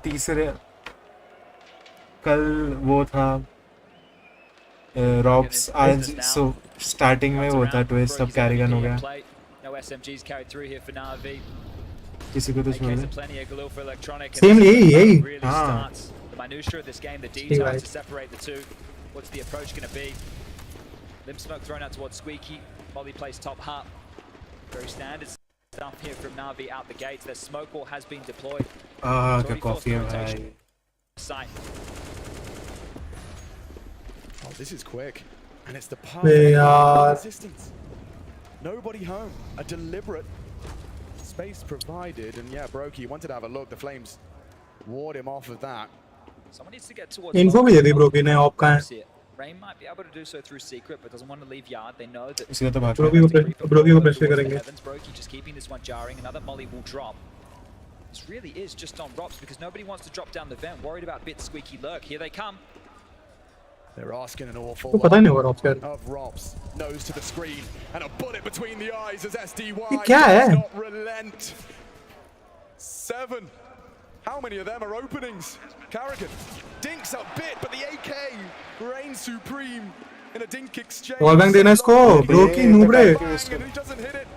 तीसरे कल वो था रॉब्स, आज सो स्टार्टिंग में वो था ट्विस्ट, अब कैरिगन हो गया। किसी को तो छोड़ दे। सेम यही हाँ What's the approach going to be? Limb smoke thrown out towards Squeaky. Molly plays top hut. Very standard stuff here from Na'Vi out the gates. Their smoke wall has been deployed. क्या coffee है भाई। Oh, this is quick, and it's the path resistance. Nobody home. A deliberate space provided, and yeah, Brokey wanted to have a look. The flames ward him off of that. Someone needs to get towards info भी दे दी ब्रोकी ने op का है। Rain might be able to do so through secret, but doesn't want to leave yard. They know that इसलिए तो भाग ब्रोकी को pressure करेंगे। Brokey just keeping this one jarring. Another molly will drop. This really is just on Rops because nobody wants to drop down the vent. Worried about Bit Squeaky lurk. Here they come. They're asking an awful तो पता ही नहीं होगा ropes यार। of Rops. Nose to the screen and a bullet between the eyes as SDY ये क्या है? does not relent. 7. How many of them are openings? Carrigan dinks a bit, but the AK reigns supreme in a dink exchange. Wall bang देना इसको, ब्रोकी नूबड़े। And he doesn't hit it.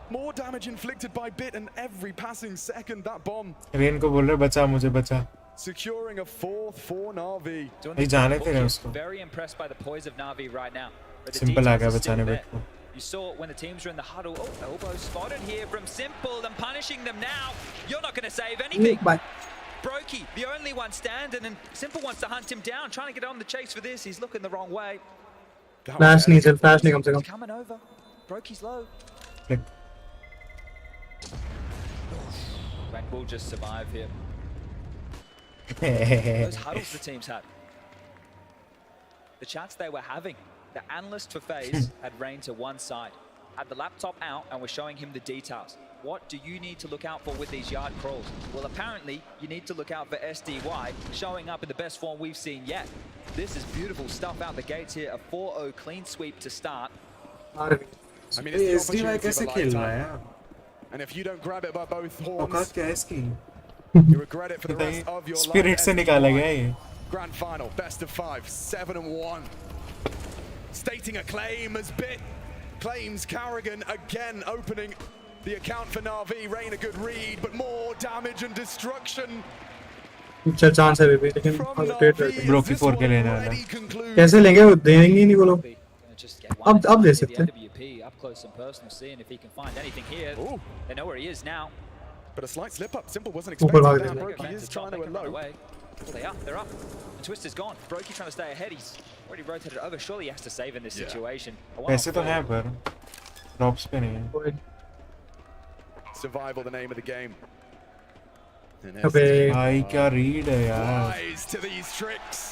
More damage inflicted by Bit, and every passing second that bomb. Rain को बोल रहे बचा मुझे बचा। Securing a 4th for Na'Vi. नहीं जाने थे उसको। Very impressed by the poise of Na'Vi right now. Simple आ गया बचाने Bit को। You saw when the teams are in the huddle. Oh, elbow spotted here from Simple and punishing them now. You're not going to save anything. Brokey, the only one standing, and Simple wants to hunt him down, trying to get on the chase for this. He's looking the wrong way. Flash नहीं चल, flash नहीं कम से कम। Coming over. Brokey's low. Rank will just survive here. Those huddles the teams had. The chats they were having. The analyst for FaZe had Rain to one side, had the laptop out and was showing him the details. What do you need to look out for with these yard crawls? Well, apparently you need to look out for SDY showing up in the best form we've seen yet. This is beautiful stuff out the gates here. A 4-0 clean sweep to start. I mean, it's the SDY कैसे खेल रहा है? And if you don't grab it by both horns, औकात क्या है इसकी? you regret it for the rest of your life. Spirit से निकाला गया ये। Grand final, best of 5, 7-1. Stating a claim as Bit claims Carrigan again opening the account for Na'Vi. Rain a good read, but more damage and destruction. अच्छा chance है baby, लेकिन update ब्रोकी 4 के लेने वाला। कैसे लेंगे? वो देंगे ही नहीं वो लोग। अब ले सकते हैं। Up close and personal, seeing if he can find anything here. They know where he is now. But a slight slip up. Simple wasn't expecting that. Brokey is trying to elope. Well, they're up. And Twist is gone. Brokey trying to stay ahead. He's already rotated over. Surely he has to save in this situation. पैसे तो हैं पर drops पे नहीं है। Survival, the name of the game. भाई क्या read है यार। Wise to these tricks.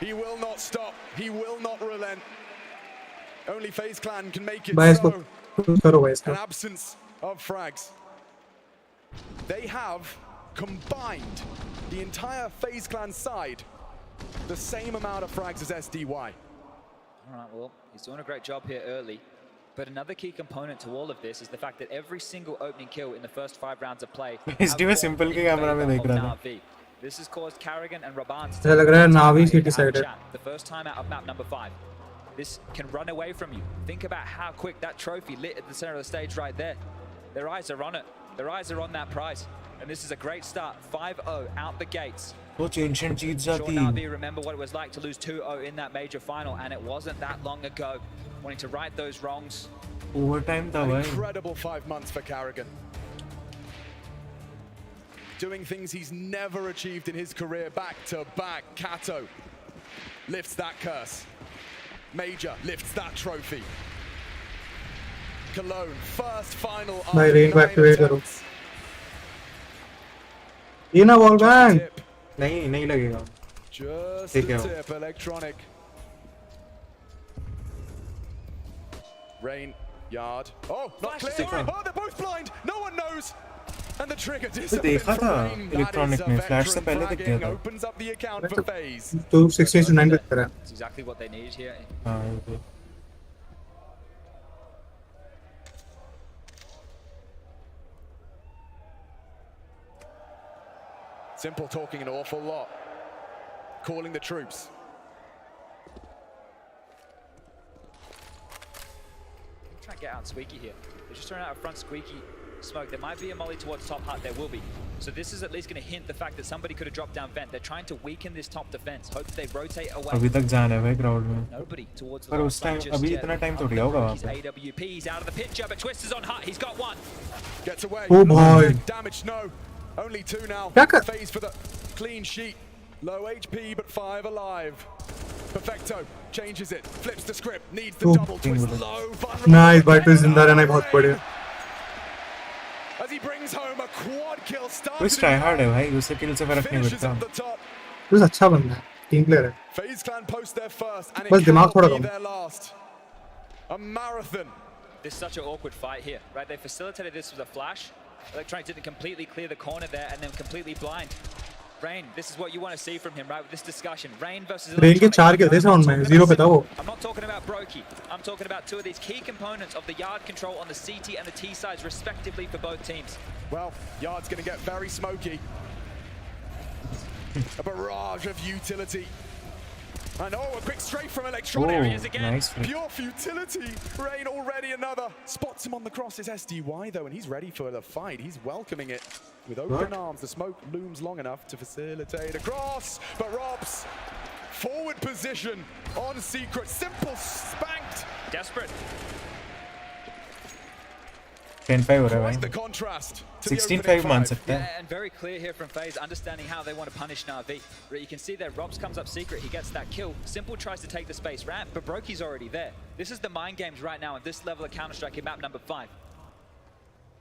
He will not stop. He will not relent. Only FaZe Clan can make it so. An absence of frags. They have combined the entire FaZe Clan side the same amount of frags as SDY. All right, well, he's doing a great job here early. But another key component to all of this is the fact that every single opening kill in the first 5 rounds of play. SDY simple के camera में देख रहा था। This has caused Carrigan and Raban to लग रहा है Na'Vi से decided. The first time out of map number 5. This can run away from you. Think about how quick that trophy lit at the center of the stage right there. Their eyes are on it. Their eyes are on that prize. And this is a great start. 5-0 out the gates. कुछ ancient जीत जाती। Sure, Na'Vi remember what it was like to lose 2-0 in that major final, and it wasn't that long ago. Wanting to right those wrongs. Overtime था भाई। Incredible 5 months for Carrigan. Doing things he's never achieved in his career. Back to back. Kato lifts that curse. Major lifts that trophy. Cologne, first final भाई rain को activate करो। ये ना wall bang. नहीं लगेगा। Just a tip, electronic. Rain, yard. Oh, not clear. Oh, they're both blind. No one knows. And the trigger disappears. देखा था electronic में फ्लैश से पहले दिख गया था। Opens up the account for FaZe. तो 16-9 पे कर रहा है। That's exactly what they need here. हाँ ये। Simple talking an awful lot. Calling the troops. Try and get out Squeaky here. They're just throwing out a front Squeaky smoke. There might be a molly towards top hut. There will be. So this is at least going to hint the fact that somebody could have dropped down vent. They're trying to weaken this top defense. Hope they rotate away. अभी तक जाना है भाई crowd में. Nobody towards the पर उस time अभी इतना time थोड़ी होगा वहाँ पे. AWP, he's out of the picture, but Twist is on hut. He's got one. Gets away. Oh boy. Damage, no. Only 2 now. Phase for the clean sheet. Low HP, but 5 alive. Perfecto changes it. Flips the script. Needs the double twist. Low. Nice, but Twist जिंदा रहना बहुत बढ़िया. As he brings home a quad kill start. Twist try hard है भाई. उससे kill से फर्क नहीं पड़ता. Twist अच्छा बंदा है. Team player है. FaZe Clan post their first and बस it दिमाग थोड़ा cannot be come. their last. A marathon. This is such an awkward fight here, right? They facilitated this with a flash. Electronic didn't completely clear the corner there and then completely blind. Rain, this is what you want to see from him, right? With this discussion. Rain versus Rain के 4 किल थे round में. 0 पे था वो. I'm not talking about Brokey. I'm talking about two of these key components of the yard control on the CT and the T sides, respectively, for both teams. Well, yard's going to get very smoky. A barrage of utility. And oh, a quick strafe from Electronic. Oh, There he is again. nice. Pure futility. Rain already another. Spots him on the cross. Is SDY though, and he's ready for the fight. He's welcoming it with open arms. The smoke looms long enough to facilitate a cross, but Robs forward position on secret. Simple spanked. Desperate. 10-5 हो रहा है Quite the भाई. contrast to the 16-5 opening मान 5. सकते हैं. Yeah, and very clear here from FaZe, understanding how they want to punish Na'Vi. You can see that Robs comes up secret, he gets that kill. Simple tries to take the space ramp, but Brokey's already there. This is the mind games right now at this level of Counter-Strike in map number 5.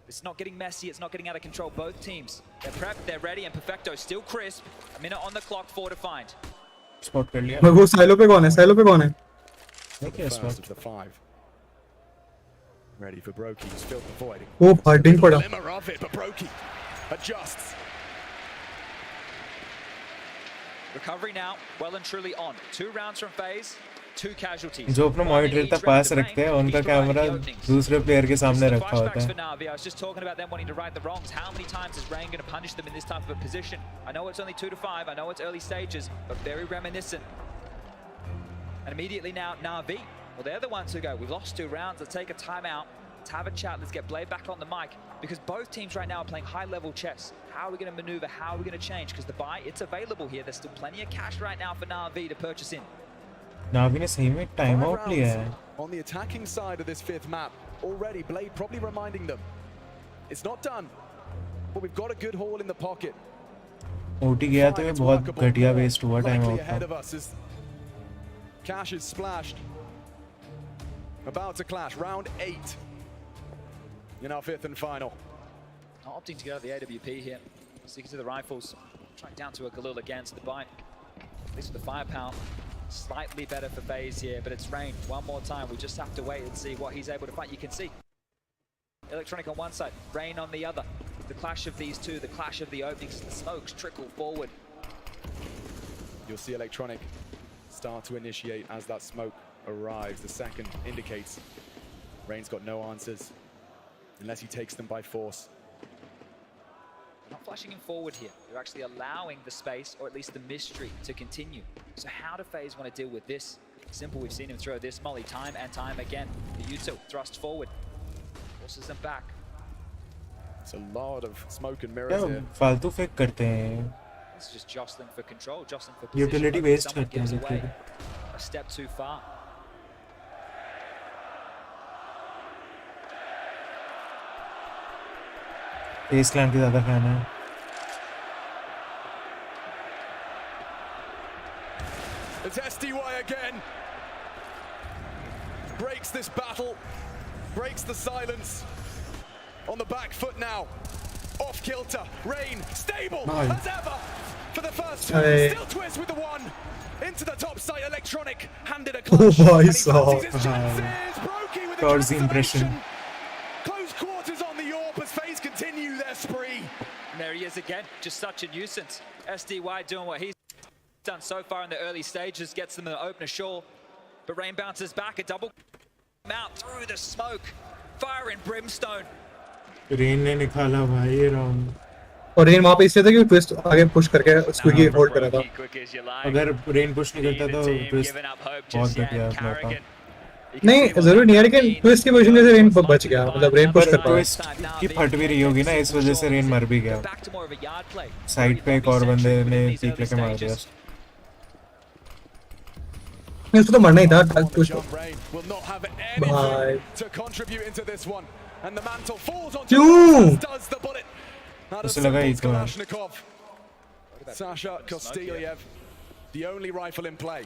It's not getting messy, it's not getting out of control. Both teams, they're prepped, they're ready, and Perfecto still crisp. A minute on the clock, 4 to find. Spot कर लिया. वो silo पे कौन है? Silo पे कौन है? देखिए First spot. of the 5. Ready for Brokey, he's filled the void. वो फाइटिंग पड़ा. Glimmer of it, but Brokey adjusts. Recovery now, well and truly on. 2 rounds from FaZe, 2 casualties. जो अपना मॉनिटर तक पास रखते हैं उनका कैमरा दूसरे प्लेयर के सामने रखा होता है. I was just talking about them wanting to right the wrongs. How many times is Rain going to punish them in this type of a position? I know it's only 2 to 5, I know it's early stages, but very reminiscent. And immediately now, Na'Vi, well, they're the ones who go, we've lost 2 rounds, let's take a timeout, let's have a chat, let's get Blade back on the mic, because both teams right now are playing high-level chess. How are we going to maneuver? How are we going to change? Because the buy, it's available here. There's still plenty of cash right now for Na'Vi to purchase in. Na'Vi ने सही में time out लिया है. On the attacking side of this 5th map, already Blade probably reminding them, it's not done, but we've got a good haul in the pocket. OT गया तो ये बहुत घटिया वेस्ट हुआ टाइम Likely आउट ahead का. of us as cash is splashed. About to clash, round 8 in our 5th and final. Not opting to go to the AWP here. Sticking to the rifles. Trying down to a Galil again, so the buy. At least with the firepower. Slightly better for FaZe here, but it's Rain. One more time, we just have to wait and see what he's able to fight. You can see Electronic on one side, Rain on the other. The clash of these two, the clash of the openings, the smokes trickle forward. You'll see Electronic start to initiate as that smoke arrives. The second indicates Rain's got no answers unless he takes them by force. They're not flashing him forward here. They're actually allowing the space, or at least the mystery, to continue. So how do FaZe want to deal with this? Simple, we've seen him throw this molly time and time again. The Yuto thrust forward, forces them back. It's a lot of smoke and mirrors क्या here. फालतू fake करते हैं. This is just jostling for control, jostling for position. Utility Hopefully waste someone करते हैं gives away literally. a step too far. FaZe Clan के ज़्यादा fan है. It's SDY again. Breaks this battle, breaks the silence. On the back foot now. Off kilter. Rain stable as ever for the first time. Still Twist with the 1. Into the top side. Electronic handed a clutch. Oh, And he saw. fancies his chances. Brokey with the Towards the impression. cancellation. Close quarters on the AWP as FaZe continue their spree. And there he is again, just such a nuisance. SDY doing what he's done so far in the early stages, gets them an opener shore. But Rain bounces back, a double out through the smoke. Fire and brimstone. Rain ने निकाला भाई ये round. और rain वहाँ पे इसलिए था कि ट्विस्ट आगे पुश करके स्क्विगी होल्ड कर रहा था. अगर रेन पुश नहीं करता तो ट्विस्ट बहुत घटिया प्ले था. नहीं जरूरी नहीं है लेकिन ट्विस्ट की पोजीशन से रेन बच गया, मतलब रेन पुश पर कर पाया. ट्विस्ट की फट भी रही होगी ना, इस वजह से रेन मर भी गया. साइड पे एक और बंदे ने पीक लेके मार दिया. नहीं उसको तो मरना ही था. Push John Rain will not have भाई anything to contribute into this one, and the mantle falls on क्यों? as does the bullet. Not a उसे लगा simple ही तो है. Kalashnikov. Sasha Kostelyev, the only rifle in play.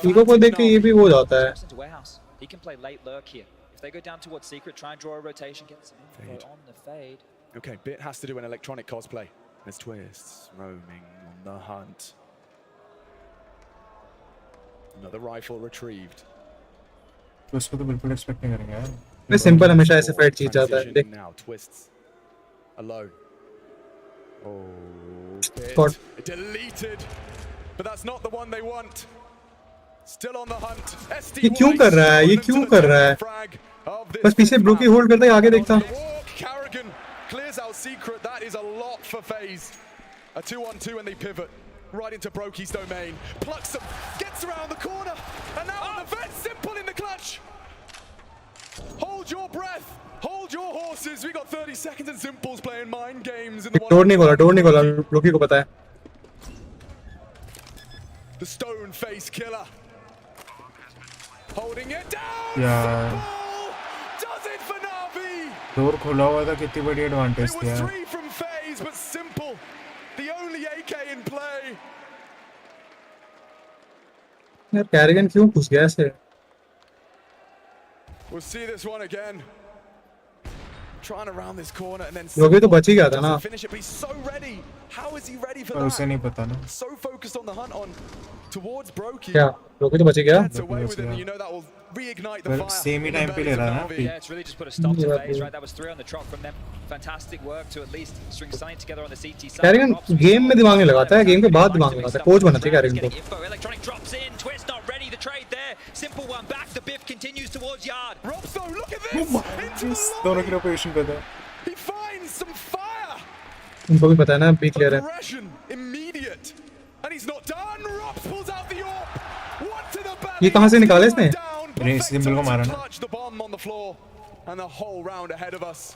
Ego को देख के ये भी हो जाता है. Into warehouse. He can play late lurk here. If they go down towards secret, try and draw a rotation, get some info on the fade. Okay, Bit has to do an electronic cosplay. There's twists roaming on the hunt. Another rifle retrieved. उसको तो बिल्कुल expect नहीं करेंगे यार. मैं simple हमेशा ऐसे fight जीत जाता है. देख Now twists alone. Oh, Spot. Bit deleted, but that's not the one they want. Still on the hunt. ये क्यों कर रहा है? ये क्यों कर रहा है? बस पीछे ब्लो की होल्ड करता है, आगे देखता. Carrigan clears out secret. That is a lot for FaZe. A 2-on-2 and they pivot right into Brokey's domain. Plucks them, gets around the corner, and now on the vent, simple in the clutch. Hold your breath. Hold your horses. We got 30 seconds and Simple's playing mind games in the one. Door नहीं खोला blow की को पता है. The stone face killer. Holding it down. यार Simple does it for Navi. Door खोला हुआ था, कितनी बड़ी It एडवांटेज was थी यार. 3 from FaZe, but Simple, the only AK in play. यार कैरिगन क्यों घुस गया ऐसे? We'll see this one again. Trying around this corner and then blow तो बच ही गया था ना. finish it, but he's so ready. How is he ready for पर उसे that? नहीं पता ना. So focused on the hunt on towards Brokey. क्या ब्लो तो बच ही गया. Gets away with it, and you know that will reignite the पर fire. Same he in the time पे ले bellies of रहा है ना. Navi. Yeah, it's really just put a stop to FaZe, right? That was 3 on the trot from them. Fantastic work to at least string something together on the CT side. कैरिगन game में दिमाग नहीं लगाता है, game के बाद दिमाग लगाता है. कोच बनना चाहिए कैरिगन को. Info. Electronic drops in. Twist not ready. The trade there. Simple one back. The biff continues towards yard. Robso, look at Oh this! my Into goodness, the दोनों lobby. की लोकेशन पे था. He finds some fire. उनको भी पता है ना P clear है. Aggression immediate, and he's not done. Robs pulls out the orb. One to the belly. ये कहाँ से निकाला इसने? Down. रेस सिंबल को मारा ना. Clutch the bomb on the floor, and the whole round ahead of us.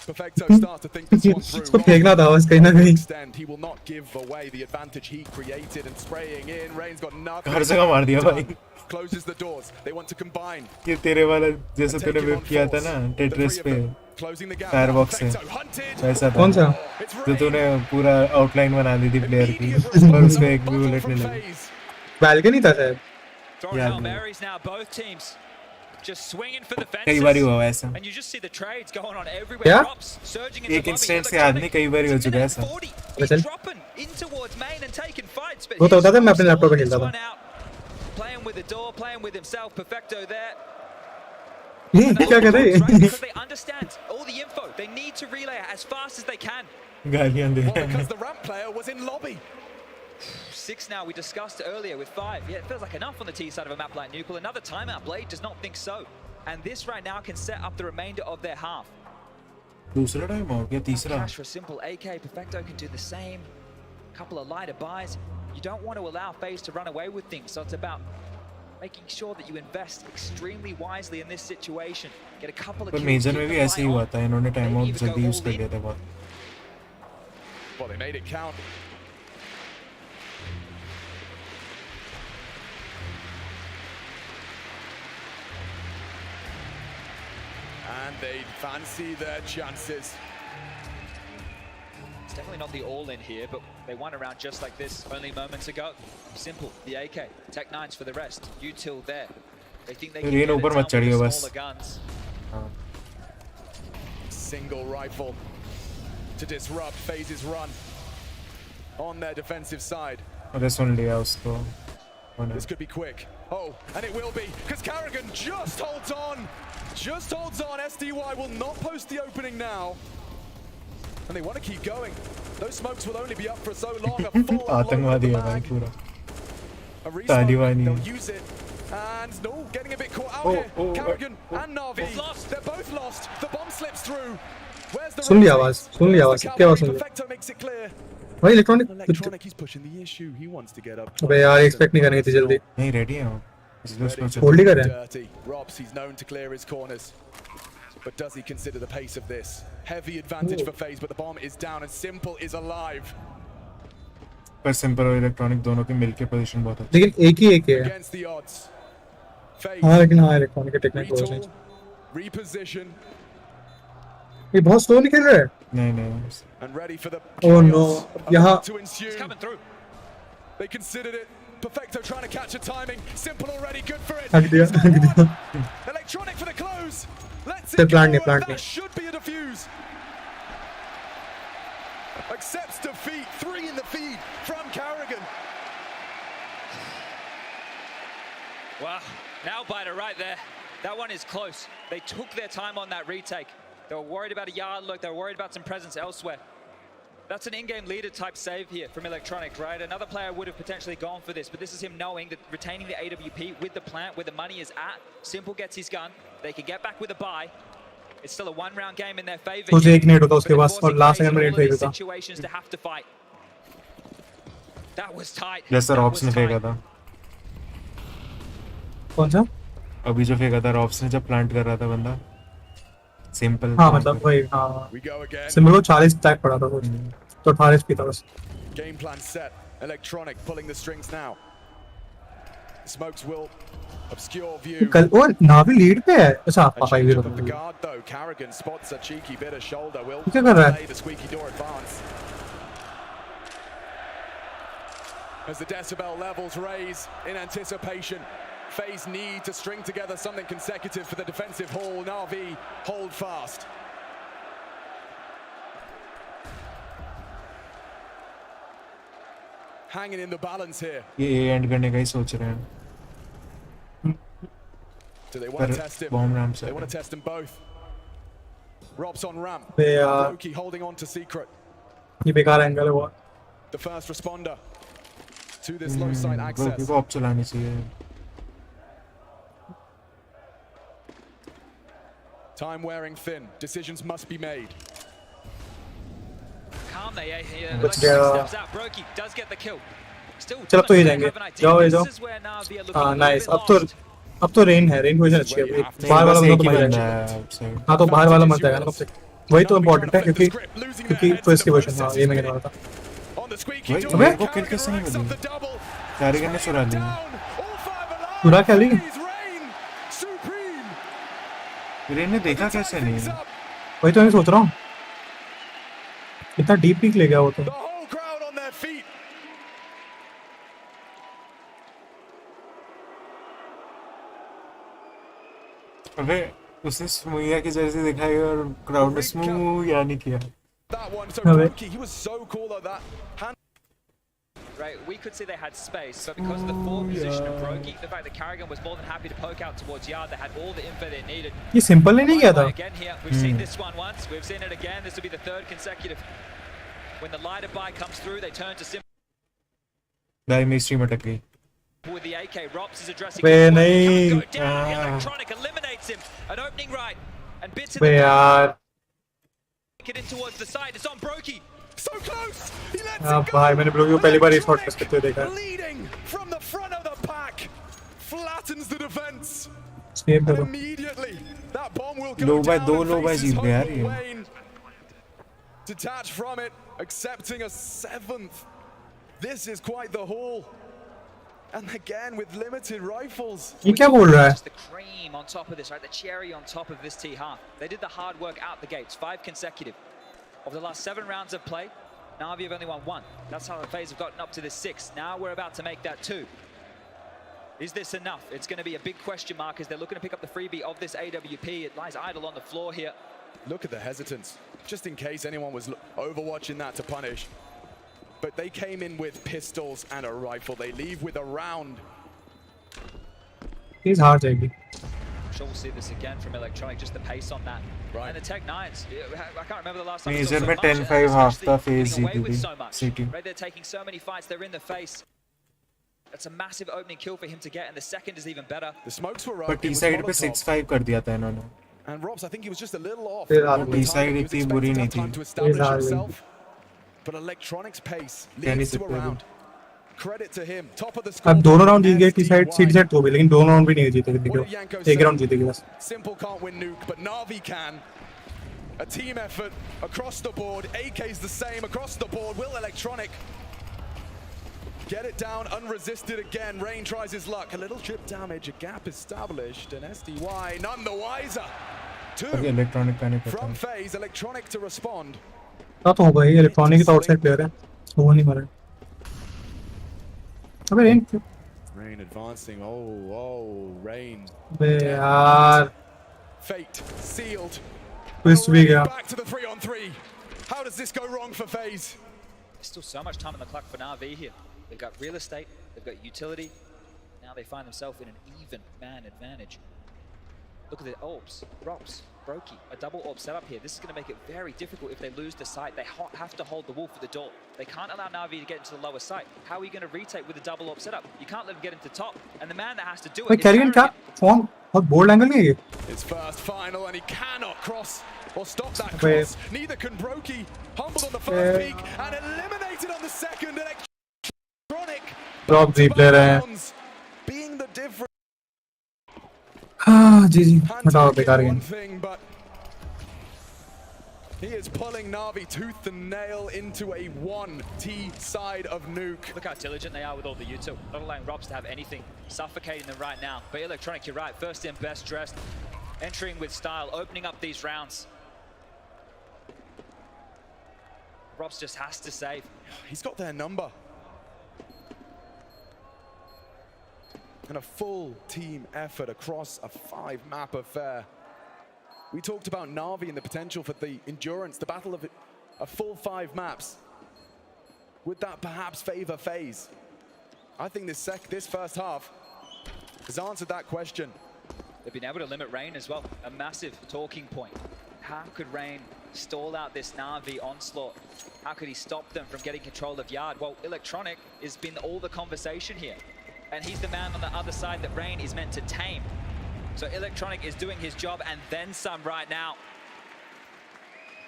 Perfecto starts to think this one through. इसको फेंकना था बस कहीं ना कहीं. Extend. He will not give away the advantage he created, and spraying in. Rain's got nothing. हर जगह मार दिया भाई. Closes the doors. They want to combine. ये तेरे वाला जैसे तूने वेब किया था ना टेट्रिस पे Closing the gap. फायरबॉक्स से, Perfecto hunted. वैसा था. कौन सा? It's जो Rain. तूने पूरा आउटलाइन बना दी थी प्लेयर की, पर उस पे एक भी बुलेट नहीं लगी. बैल्कनी था शायद. Throwing Yeah, Hail man. Marys now, both teams just swinging for the कई बार ही fences. हुआ ऐसा. And you just see the trades going on everywhere. क्या? Drops surging into एक lobby. इंस्टेंट से याद नहीं, कई बार ही हो चुका है ऐसा. 40. चल. He's dropping in towards main and taking fights. But वो तो he's होता था, मैं अपने slowing लैपटॉप पे this खेलता था. one out. Playing with the door, playing with himself. Perfecto there. ये क्या कर रहे Right, हैं? because they understand all the info. They need to relay as fast as they can. गालियां दे. Well, because the ramp player was in lobby. 6 now, we discussed earlier with 5. Yeah, it feels like enough on the T side of a map like Nuclear. Another timeout. Blade does not think so. And this right now can set up the remainder of their half. दूसरा time out या तीसरा. Cash for a simple AK. Perfecto can do the same. Couple of lighter buys. You don't want to allow FaZe to run away with things. So it's about making sure that you invest extremely wisely in this situation. Get a couple of पर kills, major keep में the भी ऐसे ही fight हुआ on. था. इन्होंने time Maybe out even जल्दी go use all कर in. लिया था बहुत. Well, they made it count. And they fancy their chances. It's definitely not the all-in here, but they won a round just like this only moments ago. Simple, the AK, Tech 9s for the rest. Util there. They think they can rain get it ऊपर done मत चढ़िए with the बस. smaller guns. हाँ. Single rifle to disrupt FaZe's run on their defensive side. अरे सुन लिया उसको. This could be quick. Oh, and it will be, because Carrigan just holds on. Just holds on. SDY will not post the opening now. And they want to keep going. Those smokes will only be up for so long. A full आतंकवादी है भाई mag. पूरा. A respawn, तालिबानी. they'll use it. And no, getting a bit caught out here. Carrigan and Navi, Both lost. they're both lost. The bomb slips through. Where's the सुन लिया race आवाज pace? सुन लिया Where's आवाज the क्या आवाज cavalry? सुन लिया Perfecto makes it clear. भाई electronic Electronic, he's pushing the issue. He wants to get up. अबे यार एक्सपेक्ट नहीं करनी थी जल्दी नहीं रेडी है वो इसलिए उसको चल होल्ड ही कर रहे हैं Dirty. Robs, he's known to clear his corners. But does he consider the pace of this? Heavy advantage for FaZe, but the bomb is down and Simple is alive. पर simple और electronic दोनों की मिलके position बहुत अच्छी लेकिन एक ही है Against the odds. FaZe. हाँ लेकिन हाँ इलेक्ट्रॉनिक के टेक्निक बहुत Retool, reposition, ये बहुत स्लो नहीं खेल रहा है नहीं and ready for the Oh no. chaos यहाँ about to ensue. He's coming through. They considered it. Perfecto trying to catch a timing. Simple already good for it. हक दिया He's got हक दिया one. Electronic for the close. Let's They're it go. planning, And planning. that should be a defuse. Accepts defeat. 3 in the feed from Carrigan. Wow, nail biter right there. That one is close. They took their time on that retake. They were worried about a yard look. They were worried about some presence elsewhere. That's an in-game leader type save here from Electronic, right? Another player would have potentially gone for this, but this is him knowing that retaining the AWP with the plant where the money is at. Simple gets his gun. They can get back with a buy. It's still a one-round game in their favor. मुझे एक net होता उसके But pass they're और last forcing second में FaZe net in all फेंक of देता these situations to have to fight. That was tight. जैसा That robes was ने tight. फेंका था कौन सा अभी जो फेंका था रॉब्स ने जब प्लांट कर रहा था बंदा सिंपल हाँ मतलब वही हाँ We go again. सिंपल को 40 टैग पड़ा था कुछ तो 18 पे था बस Game plan set. Electronic pulling the strings now. Smokes will obscure view. कल वो नावी लीड पे है अच्छा A पापा change he up of the होता guard though. Carrigan spots a cheeky bit of shoulder. Will क्या कर रहा है? play the squeaky door advance. As the decibel levels raise in anticipation, FaZe need to string together something consecutive for the defensive haul. Na'Vi hold fast. Hanging in the balance here. ये and करने का ही सोच रहे हैं Do they want to पर test him? Bomb RAM से They want to test them both. Rob's on ramp. बे यार Loki holding on to secret. ये बेकार एंगल है बहुत The first responder to this low side ब्रोकी access. को op चलानी चाहिए Time wearing thin. Decisions must be made. Calm they here. बच Electronic गया steps out. Brokey does get the kill. Still चल अब तो ये doesn't जाएंगे have an idea. जाओ ये This जाओ is where Na'Vi are looking हाँ a little नाइस bit अब तो रेन है रेन पोजीशन अच्छी है बाहर वाला बस बंदा एक तो ही मर बंदा जाएगा है आउटसाइड हाँ तो बाहर वाला मर जाएगा ना कब से वही तो इम्पोर्टेंट है क्योंकि फर्स्ट की पोजीशन हाँ ये मैं कहने वाला था On the squeaky वही door. मेरे को किल Carrigan कैसे नहीं racks up milli the double. कैरिगन ने चुरा ली Down. All 5 alive. चुरा क्या ली? He's reign supreme. रेन ने देखा कैसे Things नहीं up. वही तो मैं सोच रहा हूँ इतना डीप पीक ले गया वो तो The whole crowd on their feet. अबे उसने स्मूया की जर्सी दिखाई और क्राउड ने स्मूया नहीं किया That one. So Okay. Brokey, he was so cool at that. Hand Right, we could see they had space, but because of the forward position of Brokey, the fact that Carrigan was more than happy to poke out towards yard, they had all the info they needed. ये simple ने नहीं किया था Again here, we've seen this one once, we've seen it again. This will be the third consecutive. When the lighter buy comes through, they turn to Simple भाई मेरी stream अटक गई with the AK. Rops is addressing. Bay this one. नहीं He can't go down. Electronic eliminates him. An opening right, and bits in bay the यार get in towards the side. It's on Brokey. so close. He lets हाँ it go. भाई मैंने ब्रोकी को पहली बार इस shot पे करते हुए देखा है Leading from the front of the pack, flattens the defense. Save And करो immediately, that bomb will go Low by down दो and low by faces जीत गया यार hope ये। will wane. Detached from it, accepting a 7th. This is quite the haul. And again with limited rifles. ये क्या बोल रहा है Just the cream on top of this, right? The cherry on top of this T half. They did the hard work out the gates, 5 consecutive. Of the last 7 rounds of play, Na'Vi have only won 1. That's how the FaZe have gotten up to this 6. Now we're about to make that 2. Is this enough? It's going to be a big question mark as they're looking to pick up the freebie of this AWP. It lies idle on the floor here. Look at the hesitance, just in case anyone was overwatching that to punish. But they came in with pistols and a rifle. They leave with a round. Please हार जाएगी I'm sure we'll see this again from Electronic, just the pace on that. Right. And the Tech 9s, I can't remember the last time I Major saw so में much. 10-5 half Especially था FaZe getting away जीती with थी so much. City Right, they're taking so many fights, they're in the face. That's a massive opening kill for him to get, and the second is even better. The smokes were up. पर it T was side पे Molotov. 6-5 कर दिया था इन्होंने And Robs, I think he was just a little off. फिर वो आदमी T side इतनी बुरी नहीं थी. To establish हार गई. himself. But Electronic's pace कह नहीं leads to a सकते अभी. round. Credit to him. Top of the अब score. दोनों राउंड जीत गए टी साइड सीट सेट हो गई लेकिन दोनों राउंड भी नहीं जीते किसी What को. did Yanko एक say? राउंड जीतेगी बस. Simple can't win Nuke, but Na'Vi can. A team effort across the board. AK's the same across the board. Will Electronic get it down unresisted again? Rain tries his luck. A little chip damage. A gap established. And SDY none the wiser. अभी Two electronic का नहीं पता. from phase. Electronic to respond. तो होगा ही electronic तो outside player है. वो नहीं मरा. अबे rain. Rain advancing. Oh, Rain. अबे यार Fate sealed. ट्विस्ट भी गया. Back to the 3-on-3. How does this go wrong for FaZe? There's still so much time in the clock for Na'Vi here. They've got real estate, they've got utility. Now they find themselves in an even man advantage. Look at the orbs, Rops, Brokey, a double orb setup here. This is going to make it very difficult if they lose the site. They have to hold the wall for the door. They can't allow Na'Vi to get into the lower site. How are you going to retake with a double orb setup? You can't let them get into top. And the man that has to do it भाई is carrion क्या Carrigan. Phone बहुत bold angle में है ये. His first final, and he cannot cross or stop that Okay. cross. Neither can Brokey. Humbled on the first peak and eliminated on the second. Electronic. Drop जी player है. Bounds, being the difference. हाँ जी हटाओ Handling बेकार is game. one thing, but he is pulling Na'Vi tooth and nail into a 1T side of Nuke. Look how diligent they are with all the util. Not allowing Robs to have anything. Suffocating them right now. But Electronic, you're right. First in, best dressed. Entering with style, opening up these rounds. Robs just has to save. He's got their number. And a full team effort across a 5-map affair. We talked about Na'Vi and the potential for the endurance, the battle of a full 5 maps. Would that perhaps favor FaZe? I think this first half has answered that question. They've been able to limit Rain as well. A massive talking point. How could Rain stall out this Na'Vi onslaught? How could he stop them from getting control of Yard? Well, Electronic has been all the conversation here. And he's the man on the other side that Rain is meant to tame. So Electronic is doing his job and then some right now.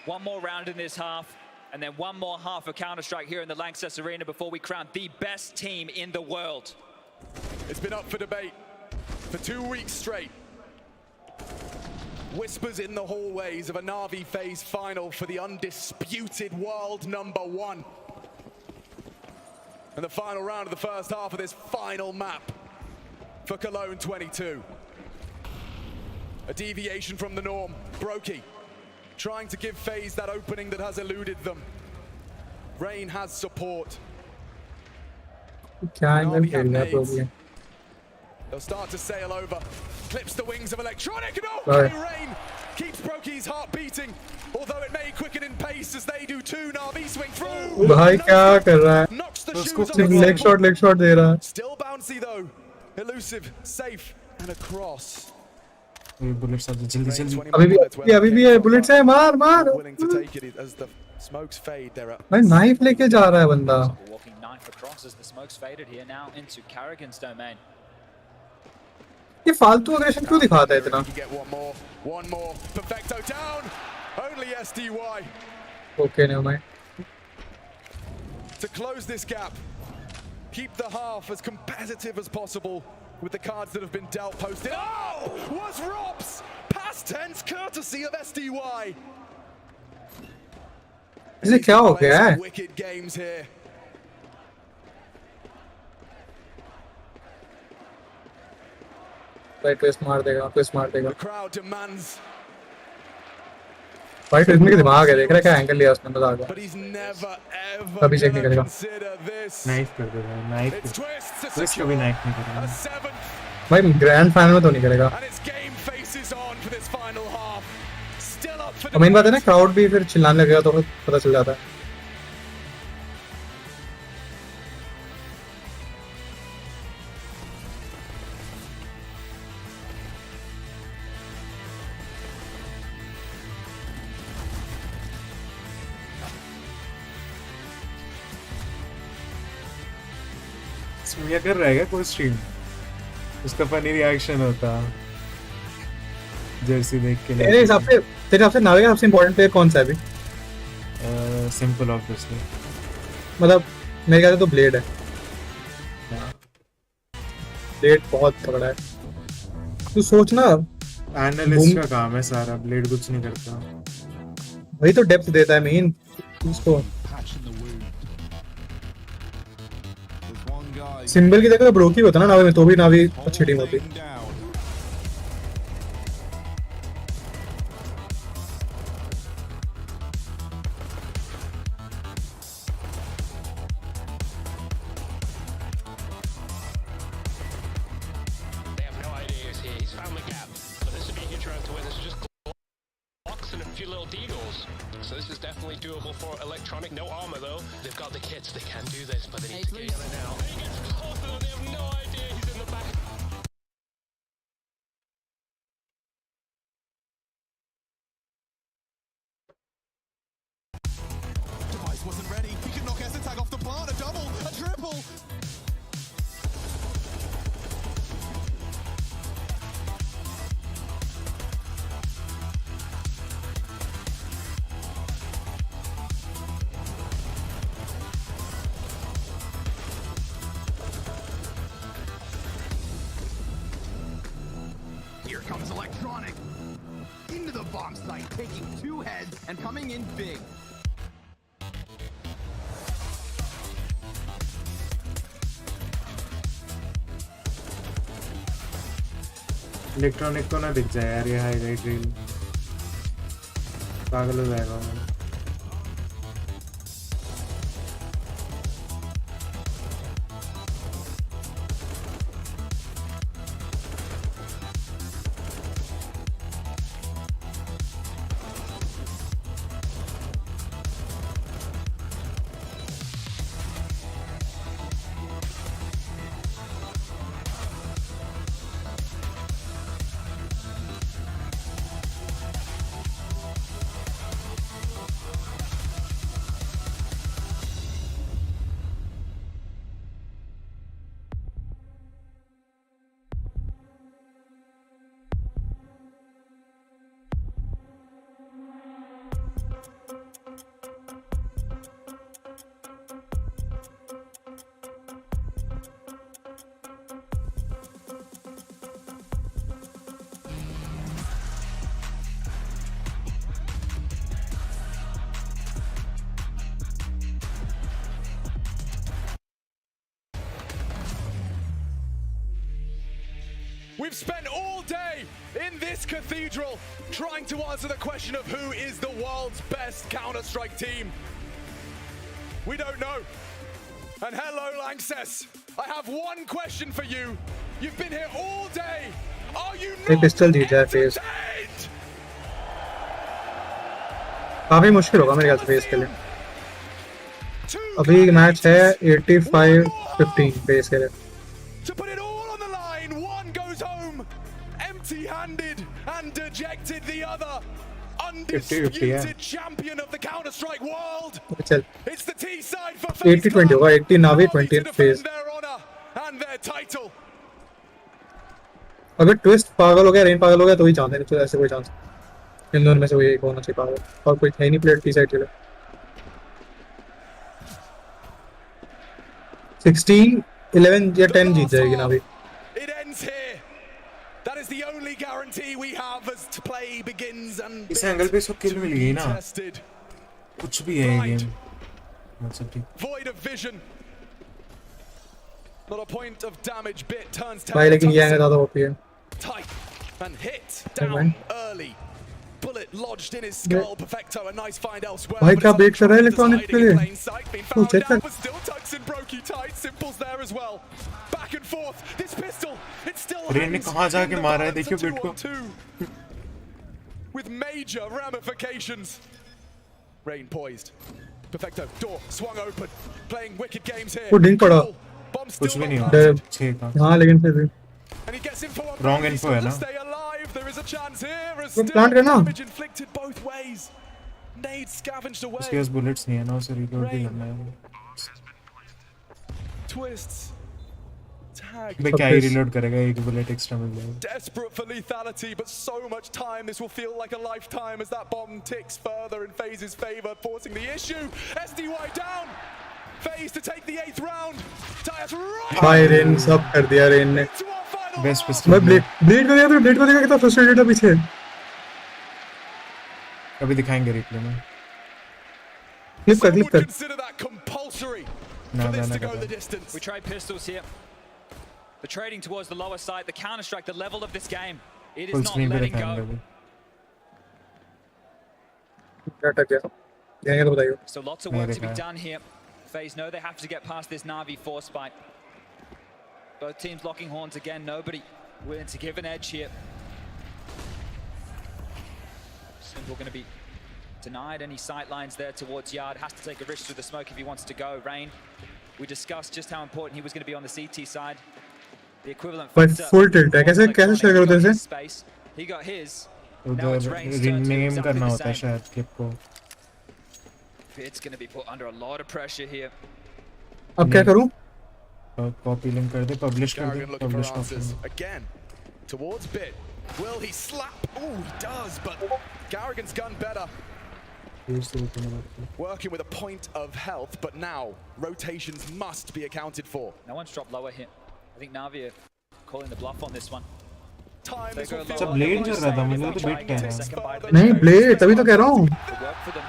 One more round in this half, and then one more half of Counter-Strike here in the Lanxess Arena before we crown the best team in the world. It's been up for debate for 2 weeks straight. Whispers in the hallways of a Na'Vi FaZe final for the undisputed world #1. And the final round of the first half of this final map for Cologne 22. A deviation from the norm. Brokey trying to give FaZe that opening that has eluded them. Rain has support. क्या angle Na'Vi खेल have रहा है nades. Problem. They'll start to sail over. Clips the wings of Electronic, and Right. Rain keeps Brokey's heart beating. Although it may quicken in pace as they do too. Na'Vi swing through. भाई क्या कर रहा है. Knocks the उसको shoes सिर्फ off. Leg shot दे रहा है. Still bouncy though. Elusive, safe, and across. Bullets आ जल्दी जल्दी. अभी भी है बुलेट्स है. मार मार. Willing to take it as the smokes fade. There are भाई नाइफ लेके जा रहा है बंदा. Walking knife across as the smoke's faded here now into Carrigan's domain. ये फालतू अग्रेशन क्यों दिखाता है इतना. You get one more. Perfecto down. Only SDY okay नहीं मैं. to close this gap. Keep the half as competitive as possible with the cards that have been dealt posted. Oh, was Robs past tense courtesy of SDY. इसे क्या हो गया है. Wicked games here. भाई twist मार देगा. The crowd demands, भाई twist में दिमाग है. देख रहा है क्या एंगल लिया उसने. मजा आ गया. but he's never ever अभी चेक नहीं gonna करेगा. consider this. नाइफ कर देगा. Knife It's twists to twist secure कभी नाइफ नहीं a करेगा. 7th, भाई ग्रैंड फाइनल में तो नहीं करेगा. and its game faces on for this final half. Still up for और मेन बात है ना debate. क्राउड भी फिर चिल्लाने लगेगा तो पता चल जाता है. ये कर रहा है क्या कोई स्ट्रीम? उसका फनी रिएक्शन होता. जर्सी देख के तेरे हिसाब से नावे का सबसे इम्पोर्टेंट प्लेयर कौन सा है अभी? सिंपल ऑब्वियसली, मतलब मेरे ख्याल से तो ब्लेड है। ब्लेड बहुत तगड़ा है। तू सोचना, एनालिस्ट का काम है सारा, ब्लेड कुछ नहीं करता। वही तो डेप्थ देता है मेन उसको। सिंबल की जगह तो ब्रोकी होता ना नावे में, तो भी नावी अच्छी टीम होती। So this is definitely doable for electronic. No armor though. They've got the kits. They can do this, but they need to get in now. He gets closer and they have no idea he's in the back. Device wasn't ready. He could knock Tag off the plant. A double, a triple. Here comes electronic into the bomb site, taking 2 heads and coming in big. Electronic को ना दिख जाए यार ये highlight reel, पागल हो जाएगा वो। We've spent all day in this cathedral trying to answer the question of who is the world's best Counter-Strike team. We don't know. And hello, Lanxess. I have one question for you. You've been here all day. Are you not entertained? काफी मुश्किल होगा मेरे ख्याल से face के लिए। अभी match है 85-15 फेस के लिए। To put it all on the line, one goes home empty-handed and dejected. The other undisputed champion of the Counter-Strike world. It's the T side for 80-20 होगा, 80 नावी 20 face. their honor and their title. अगर twist पागल हो गया, rain पागल हो गया तो ही chance है, तो ऐसे कोई चांस इन दोनों में से कोई एक होना चाहिए पागल, और कोई है नहीं प्लेयर टी साइड के लिए। 16, 11 या 10 जीत जाएगी नावी। It ends here. That is the only guarantee we have as play begins and इस एंगल पे इसको किल मिल गई ना, कुछ भी है ये game. Void of vision. Not a point of damage. Bit turns भाई लेकिन ये एंगल ज़्यादा ओपी है। Tight and hit down early. Bullet lodged in his skull. Perfecto, a nice find elsewhere. भाई क्या बेट कर रहा है इलेक्ट्रॉनिक के लिए? तू चेक कर। Still tucks and brokey tight. Simple's there as well. Back and forth. This pistol, it's still. Rain ने कहाँ जाके मारा है, देखियो बेट को। With major ramifications. Rain poised. Perfecto, door swung open. Playing wicked games here. वो डिंग पड़ा। कुछ भी नहीं हुआ। 6 था। हाँ लेकिन फिर भी। And he gets info on Wrong info है ना? stay alive. There is a chance here. As वो still प्लांट करना। damage inflicted both ways. Nade scavenged away. उसके पास बुलेट्स नहीं है ना, उसे रिलोड भी करना है। Twists. tag. बे क्या ही reload करेगा, एक bullet extra मिल जाएगा. Desperate for lethality, but so much time. This will feel like a lifetime as that bomb ticks further in FaZe's favor, forcing the issue. SDY down. FaZe to take the 8th round. Tyres right. भाई rain सब कर दिया rain ने. Best pistol. मैं blade को देखा तो blade को देखा कितना फ्रस्ट्रेटेड है पीछे. अभी दिखाएंगे replay में. क्लिप कर. Consider that compulsory. No. We tried pistols here. The trading towards the lower side, the counter-strike, the level of this game. It is Full not screen पे letting दिखाएंगे go. अभी. अटक गया. देंगे तो बताइए. So lots of work to be done here. FaZe know they have to get past this Na'Vi force spike. Both teams locking horns again. Nobody willing to give an edge here. Simple going to be denied any sight lines there towards Yard. Has to take a risk through the smoke if he wants to go. Rain, we discussed just how important he was going to be on the CT side. The equivalent But full tilt है. कैसे share करो तेरे से? Space. He got his. Now उधर it's Rain's turn to do rename exactly करना the होता है same. शायद clip को. It's going to be put under a lot of pressure here. अब क्या करूं? Copy link कर दे, publish कर दे, Garrigan looking for publish answers option. again towards Bit. Will he slap? Oh, he does, but Garrigan's gun better. Working with a point of health, but now rotations must be accounted for. No one's dropped lower here. I think Na'Vi are calling the bluff on this one. Time They this go will lower. feel सब blade They're चल रहा था, saying मुझे if तो they bit try and कह get रहा a है. second bite of नहीं the ब्लेड तभी तो कह रहा हूँ. It worked for them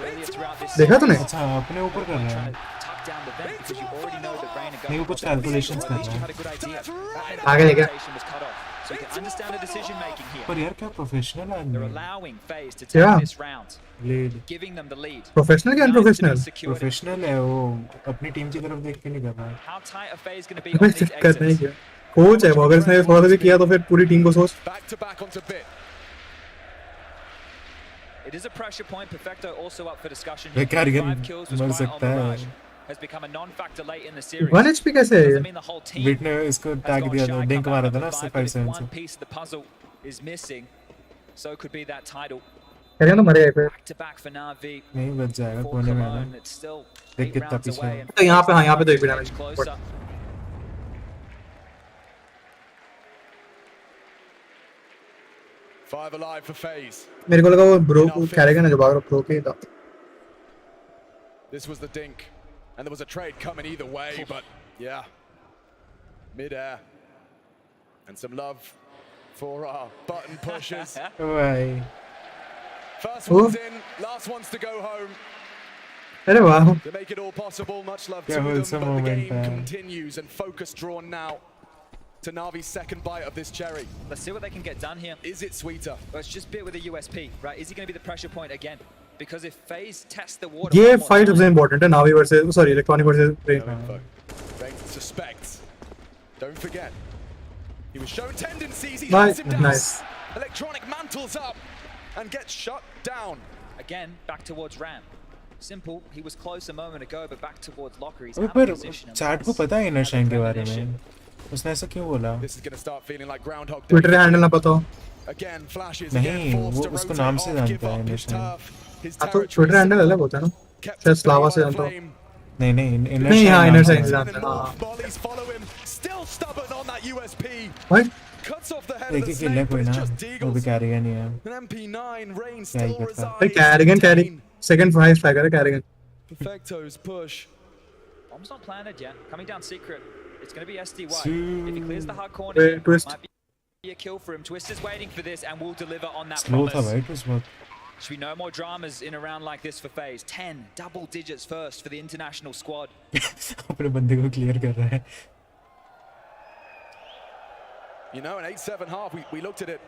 earlier throughout this देखा तूने? series. अच्छा अपने ऊपर कर रहा Trying है. to tuck down the vent because you already know that Rain are नहीं वो going कुछ calculations कर You रहा had है. a good idea. आगे देखा. Rotation was cut off. So you can understand the decision making here. पर यार क्या professional आदमी They're है. allowing FaZe to Yeah. take this round, Blade giving them the lead. Professional क्या Now to be unprofessional? secured. professional है वो, अपनी team की तरफ देख के नहीं कर रहा है. How tight are FaZe going to be अबे on these चक्कर नहीं exits? किया. कोच है वो, अगर इसने थोड़ा सा भी किया तो फिर पूरी टीम को सोच. back to back onto Bit. It is a pressure point. Perfecto also up for discussion ये here. Carrigan 5 kills was मर quite on सकता the है. rise. Has become a non-factor late in the series. 1 HP कैसे है ये? Doesn't mean the whole team Bit ने इसको has tag gone दिया shy, था, come डिंक back मारा up था ना with उससे five, but 5 if 7 one से. piece of the puzzle is missing, so could be that title. कैरियन तो मर गया फिर. Back to back for Na'Vi. नहीं बच जाएगा For कोने में है Cologne, ना. it's still देख 8 कितना rounds पीछे away. है. and तो यहाँ पे हाँ यहाँ पे तो एक भी FaZe damage. closer. 5 alive for FaZe. मेरे को लगा वो ब्रो कैरियन है जो भाग रहा प्रो के था. This was the dink, and there was a trade coming either way, but yeah, mid-air, and some love for our button pushers. भाई. First one's in, last one's to go home. अरे वाह. To make it all possible, much love to क्या them, wholesome but the moment game है. continues, and focus drawn now to Navi's second bite of this cherry. Let's see what they can get done here. Is it sweeter? Well, it's just Bit with a USP, right? Is he going to be the pressure point again? Because if FaZe test the water, ये one more fight time, सबसे important है Navi versus sorry electronic versus Rain. No info. Reigns suspects. Don't forget, he was shown tendencies. He Nice, hunts him down. nice. Electronic mantles up and gets shut down. again back towards Ram. Simple, he was close a moment ago, but back towards Locker. He's अबे out of पर position. Chat को पता है inner shine के बारे में. उसने ऐसा क्यों बोला? This is going to start feeling like Groundhog Day. Twitter handle ना पता हो. Again, flashes. नहीं, Again, forced वो to उसको rotate नाम off, से give जानता है up his निशान. turf, his हाँ तो territory. ट्विटर हैंडल अलग होता है ना. Kept शायद to स्लावा stay से by जानता हूँ. flame. नहीं इनर नहीं, हाँ, शाइन. inner नाम shine से. जानता है. More हाँ. volleys follow him. Still stubborn on that USP. भाई Cuts off the head एक of ही the किल है snake, but कोई it's ना. just वो भी Deagles. कैरियन ही है. An MP9 Reign क्या ही still करता है. भाई resides. कैरिगन 15. सेकंड हाई स्ट्राइकर है कैरिगन. Perfecto's push. Bomb's not planted yet. Coming down secret. It's going to be SDY. Two. If he clears the hard corner, Wait, here, twist. might be a kill for him. Twist is waiting for this and will deliver on that slow था promise. भाई it was Should be no more dramas in a round like this for FaZe. 10 double digits first for the international squad. अपने बंदे को clear कर रहा है. You know, an 8-7 half, we looked at it.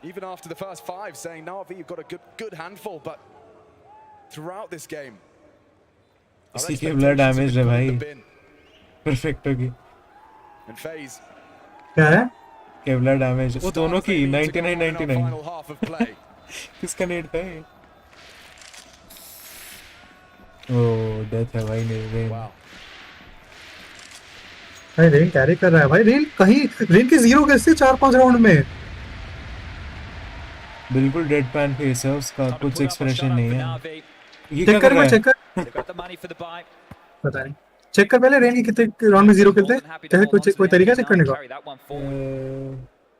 Even after the first 5, saying, Na'Vi, you've got a good handful, but throughout this game, our इसकी Kevlar damage है expectations have भाई. been put in the bin. Perfect होगी. And FaZe, क्या है? Kevlar damage वो दोनों starts की they need to go 99 on in our 99. final half of play. किसका नेट था ये? ओह डेथ है भाई नहीं. Wow. भाई रेन कैरी कर रहा है भाई. रेन कहीं रेन की जीरो कैसे 4-5 राउंड में. बिल्कुल डेड पैन फेस है उसका. Time to कुछ put up a expression shut-up नहीं for है. Na'Vi. ये क्या चेक कर कर रहा मैं है? चेक कर. They've got the money for the buy. पता नहीं. चेक कर पहले रेन की कितने राउंड में 0 खेलते हैं, कैसे कोई तरीका चेक करने का?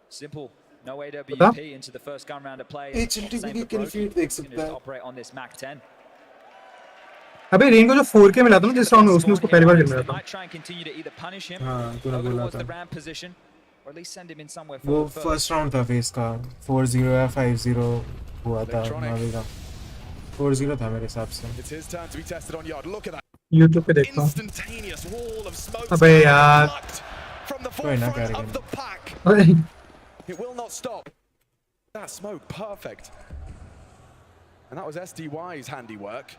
Simple. No बता? AWP into the first gun round of play. HLTV की kill feed देख सकता है। Operate on this Mac 10. अबे रेन को जो 4K मिला था ना जिस राउंड में, उसने उसको पहली बार खेलना था। Might try and continue to either punish him हाँ, तूने over बोला towards the था। ramp position, or at least send him in somewhere वो forward first. फर्स्ट राउंड था फेस का 4-0 या 5-0 हुआ था नावी का। 4-0 था मेरे हिसाब से। It's his turn to be tested on yard. Look at that. YouTube पे देखता हूँ। Instantaneous wall of smoke. अबे यार। From the कोई ना forefront करेंगे। of the pack. अरे It will not stop. That smoke, perfect. And that was SDY's handiwork.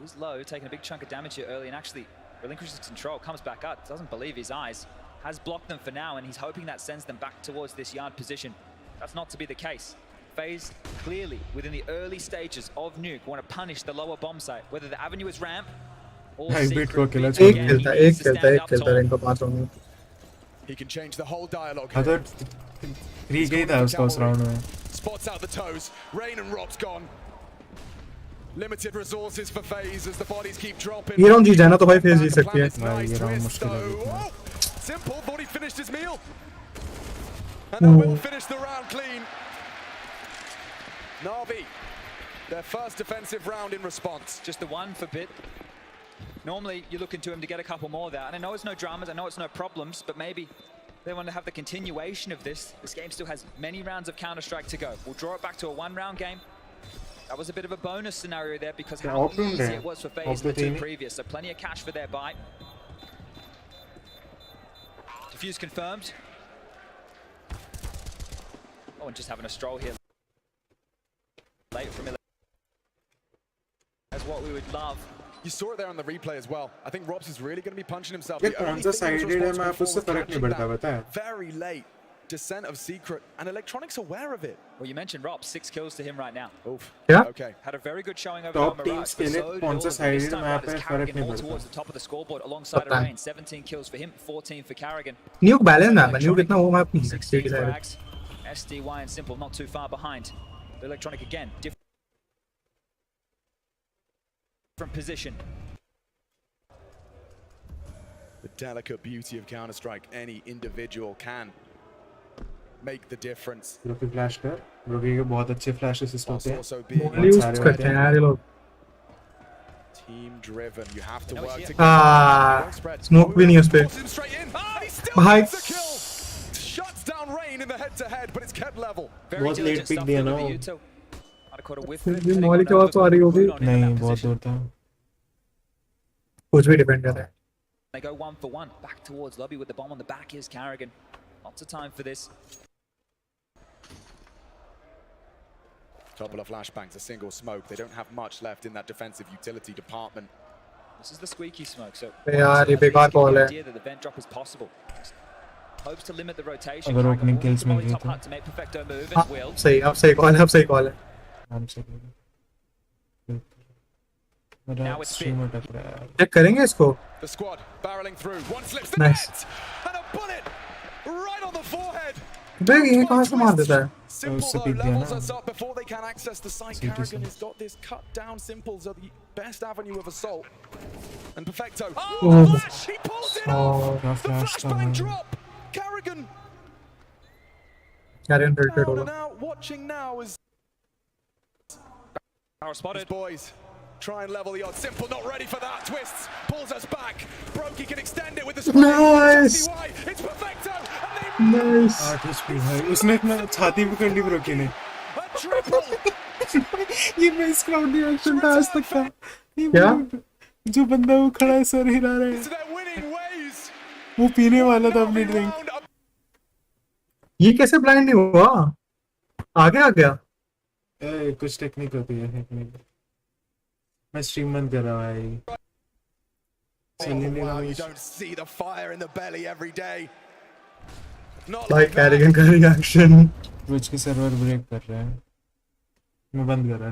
He's low, taking a big chunk of damage here early, and actually relinquishes control, comes back up, doesn't believe his eyes, has blocked them for now, and he's hoping that sends them back towards this yard position. That's not to be the case. FaZe clearly, within the early stages of Nuke, want to punish the lower bomb site, whether the avenue is ramp or Hybrid secret. को किला Again, छोड़ he दिया। needs to stand up खेलता tall. Rain को 5 round में। He can change the whole dialogue हाँ here. तो 3K था उसका उस राउंड में। Spots out the toes. Rain and Rob's gone. Limited resources for FaZe as the bodies keep dropping. ये राउंड जीत जाना तो भाई फेस जीत सकती है। भाई ये राउंड Twist, मुश्किल है though. जीतना। Oh, Simple thought he finished his meal. And they will finish the round clean. Na'Vi, their first defensive round in response. Just the one for Bit. Normally, you're looking to him to get a couple more there. And I know it's no dramas, I know it's no problems, but maybe they want to have the continuation of this. This game still has many rounds of Counter-Strike to go. We'll draw it back to a one-round game. That was a bit of a bonus scenario there because how Open easy there. it was for Off FaZe in the the two team. previous. So plenty of cash for their buy. Defuse confirmed. Oh, and just having a stroll here. Late from Miller. That's what we would love. You saw it there on the replay as well. I think Robs is really going to be punching himself. ये The कौन only सा thing he was sided है, मैं responsible आप उससे for was फर्क नहीं catching पड़ता, that पता है? very late descent of Secret, and Electronics aware of it. Well, you mentioned Rob, 6 kills to him right now. Oof. Yeah? Okay. Had a very good showing over Top on teams Mirage, के लिए but so कौन सा did all of them. sided This time map around, है, it's फर्क Carrigan नहीं more पड़ता। towards the top of the scoreboard alongside पता है। Rain. 17 kills for him, 14 for Carrigan. न्यूक balance map है, न्यूक इतना वो मैप नहीं है 16 ठीक है। frags. SDY and Simple not too far behind. The Electronic again, different position. The delicate beauty of Counter-Strike. Any individual can make the difference. Broky flash कर, Broky के बहुत अच्छे फ्लैश असिस्ट होते Whilst हैं। also being मॉली यूज करते हैं यार ये लोग। team driven. You have to No, work it's together. Ah, Don't spread. smoke भी नहीं है उस पे। Forces him straight in. And he still भाई। gets the kill. Shuts down Rain in the head-to-head, but it's kept level. Very बहुत late diligent pick stuff दिया from ना the वो। Yuto. I'd have caught a whiff फिर of it, भी depending Molly on की आवाज तो आ रही who होगी। put on in नहीं that बहुत position. दूर था। कुछ भी डिपेंड करता है। They go 1 for 1 back towards lobby with the bomb on the back. Here's Carrigan. Lots of time for this. Couple of flashbangs, a single smoke. They don't have much left in that defensive utility department. This is the squeaky smoke. So यार ये at least बेकार give you call the है। idea that the vent drop is possible. Hopes to limit the rotation. अगर Carrigan opening will kills need the mill molly गई top तो। hut to make perfecto move हाँ, and will. सही, अब सही call है, अब सही कॉल है। आराम से मेरा Now it's स्ट्रीम अटक रहा है यार। चेक करेंगे इसको। The squad barreling through. One slips the Nice. net! And a bullet right on the forehead. बे ये कहाँ से मार देता है? Simple उससे though pick दिया levels ना। us up before they can access the site. CT Carrigan से। has got this cut down. Simples are the best avenue of assault. And Perfecto. Oh. Oh, the flash! He pulls it off! Oh, क्या The flash था flashbang भाई। drop! Carrigan कैरियन filtered down होगा। and out. Watching now as Power his spotted. boys try and level the odds. Simple not ready for that. Twists, pulls us back. Brokey can extend it with the spray. Nice. SDY, it's Perfecto! And they nice. 8 HP भाई, उसने इतना छाती पकड़ ली ब्रोकी ने। a triple! ये base crowd reaction था आज तक का। ये क्या? जो बंदा वो खड़ा है सर हिला रहा है, To their winning ways. वो पीने वाला था अपनी ड्रिंक। Round up. ये कैसे ब्लाइंड नहीं हुआ? आगे आ गया। कुछ टेक्निक होती है टेक्निक। मैं स्ट्रीम बंद कर रहा हूँ भाई। Oh, चलिए wow, नहीं you don't see the fire in the belly every day. Not भाई like that. कैरियन का रिएक्शन। रोज के सर्वर ब्रेक कर रहे हैं। मैं बंद कर रहा